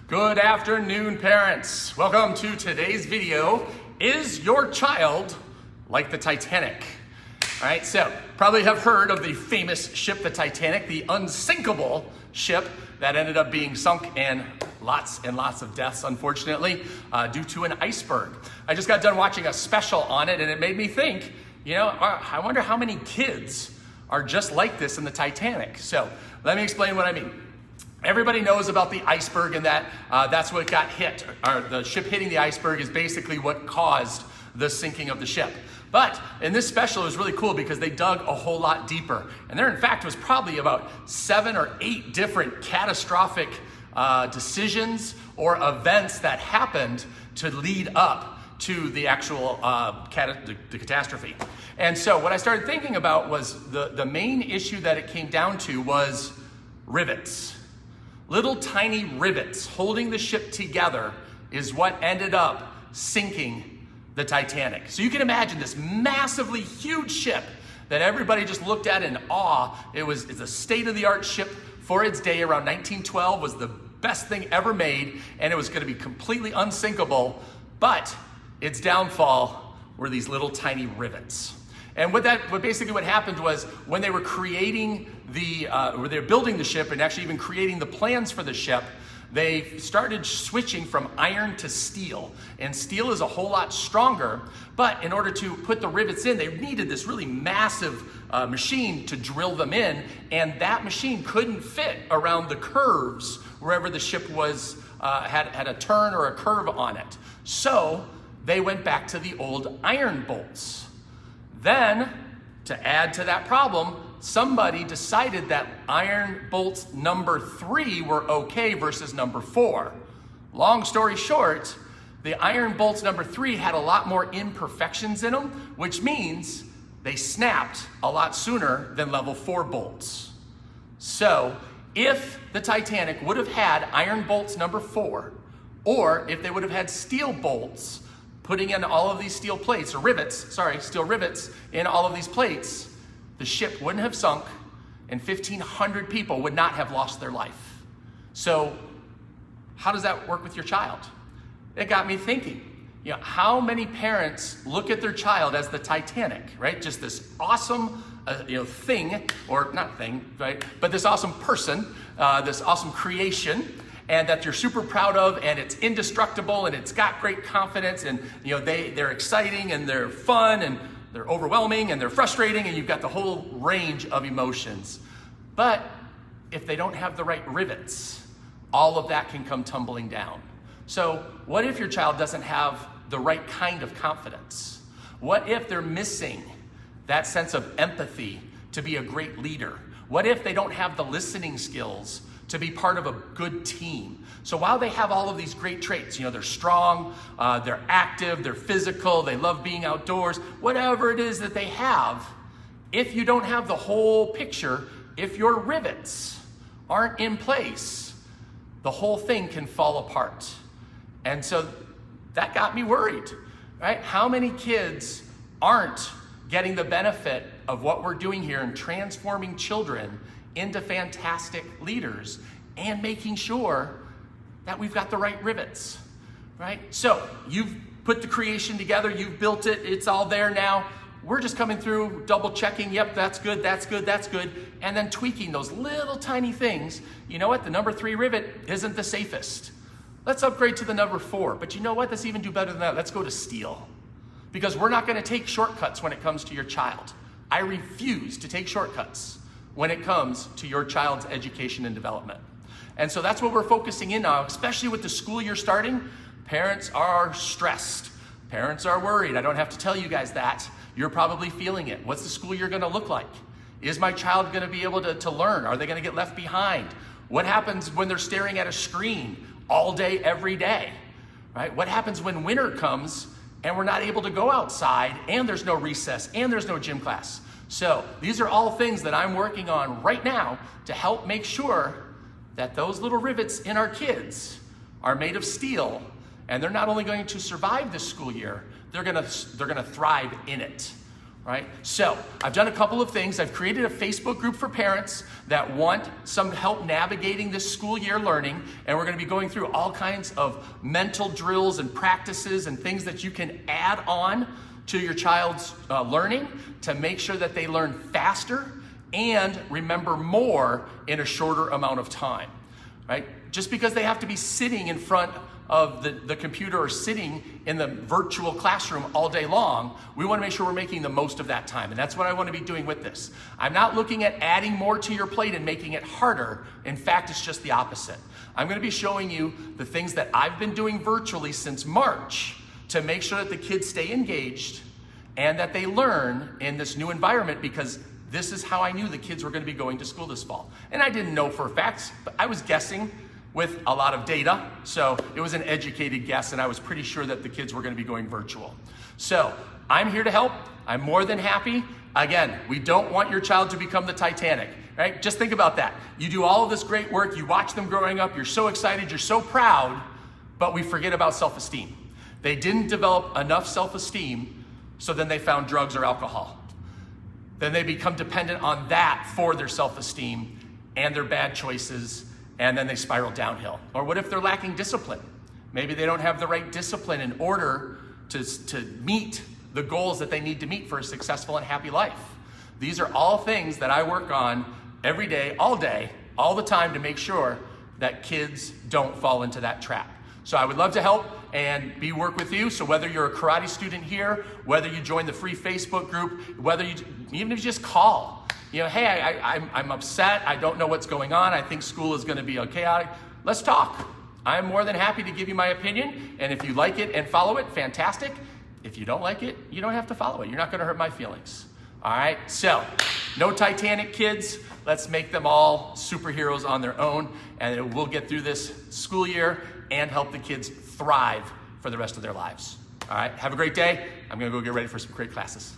Good afternoon, parents. Welcome to today's video. Is your child like the Titanic? All right, so probably have heard of the famous ship, the Titanic, the unsinkable ship that ended up being sunk and lots of deaths, unfortunately, due to an iceberg. I just got done watching a special on it and it made me think, I wonder how many kids are just like this in the Titanic. So let me explain what I mean. Everybody knows about the iceberg and that's what got hit. Or the ship hitting the iceberg is basically what caused the sinking of the ship. But in this special, it was really cool because they dug a whole lot deeper. And there, in fact, was probably about 7 or 8 different catastrophic decisions or events that happened to lead up to the actual the catastrophe. And so what I started thinking about was the main issue that it came down to was rivets. Little tiny rivets holding the ship together is what ended up sinking the Titanic. So you can imagine this massively huge ship that everybody just looked at in awe. It's a state-of-the-art ship for its day. Around 1912 was the best thing ever made, and it was going to be completely unsinkable, but its downfall were these little tiny rivets. And what happened was when they were creating when they were building the ship and actually even creating the plans for the ship, they started switching from iron to steel. And steel is a whole lot stronger, but in order to put the rivets in, they needed this really massive machine to drill them in, and that machine couldn't fit around the curves wherever the ship was had a turn or a curve on it. So they went back to the old iron bolts. Then, to add to that problem, somebody decided that iron bolts number 3 were okay versus number 4. Long story short, the iron bolts number 3 had a lot more imperfections in them, which means they snapped a lot sooner than level 4 bolts. So, if the Titanic would have had iron bolts number 4, or if they would have had steel bolts, putting in all of these steel rivets in all of these plates, the ship wouldn't have sunk and 1,500 people would not have lost their life. So how does that work with your child? It got me thinking, how many parents look at their child as the Titanic, right? Just this awesome thing, or not thing, right? But this awesome person, this awesome creation, and that you're super proud of, and it's indestructible, and it's got great confidence, and they're exciting, and they're fun, and they're overwhelming, and they're frustrating, and you've got the whole range of emotions. But if they don't have the right rivets, all of that can come tumbling down. So what if your child doesn't have the right kind of confidence? What if they're missing that sense of empathy to be a great leader? What if they don't have the listening skills to be part of a good team? So while they have all of these great traits, they're strong, they're active, they're physical, they love being outdoors, whatever it is that they have, if you don't have the whole picture, if your rivets aren't in place, the whole thing can fall apart. And so that got me worried, right? How many kids aren't getting the benefit of what we're doing here and transforming children into fantastic leaders and making sure that we've got the right rivets, right? So you've put the creation together, you've built it, it's all there now. We're just coming through, double checking, yep, that's good, and then tweaking those little tiny things. You know what, the number 3 rivet isn't the safest. Let's upgrade to the number 4, but you know what, let's even do better than that. Let's go to steel, because we're not gonna take shortcuts when it comes to your child. I refuse to take shortcuts when it comes to your child's education and development. And so that's what we're focusing in on, especially with the school year starting. Parents are stressed. Parents are worried. I don't have to tell you guys that. You're probably feeling it. What's the school year gonna look like? Is my child gonna be able to learn? Are they gonna get left behind? What happens when they're staring at a screen all day, every day, right? What happens when winter comes and we're not able to go outside and there's no recess and there's no gym class? So these are all things that I'm working on right now to help make sure that those little rivets in our kids are made of steel, and they're not only going to survive this school year, they're gonna thrive in it, right? So I've done a couple of things. I've created a Facebook group for parents that want some help navigating this school year learning, and we're gonna be going through all kinds of mental drills and practices and things that you can add on to your child's learning to make sure that they learn faster and remember more in a shorter amount of time, right? Just because they have to be sitting in front of the computer or sitting in the virtual classroom all day long, we want to make sure we're making the most of that time. And that's what I want to be doing with this. I'm not looking at adding more to your plate and making it harder. In fact, it's just the opposite. I'm going to be showing you the things that I've been doing virtually since March to make sure that the kids stay engaged and that they learn in this new environment, because this is how I knew the kids were going to be going to school this fall. And I didn't know for a fact, but I was guessing with a lot of data. So it was an educated guess, and I was pretty sure that the kids were going to be going virtual. So I'm here to help. I'm more than happy. Again, we don't want your child to become the Titanic, right? Just think about that. You do all of this great work, you watch them growing up, you're so excited, you're so proud, but we forget about self-esteem. They didn't develop enough self-esteem, so then they found drugs or alcohol. Then they become dependent on that for their self-esteem and their bad choices, and then they spiral downhill. Or what if they're lacking discipline? Maybe they don't have the right discipline in order to meet the goals that they need to meet for a successful and happy life. These are all things that I work on every day, all the time, to make sure that kids don't fall into that trap. So I would love to help and work with you. So whether you're a karate student here, whether you join the free Facebook group, even if you just call, hey, I'm upset, I don't know what's going on, I think school is gonna be chaotic, let's talk. I'm more than happy to give you my opinion, and if you like it and follow it, fantastic. If you don't like it, you don't have to follow it. You're not gonna hurt my feelings. All right, so no Titanic kids. Let's make them all superheroes on their own, and we'll get through this school year and help the kids thrive for the rest of their lives. All right, have a great day. I'm gonna go get ready for some great classes.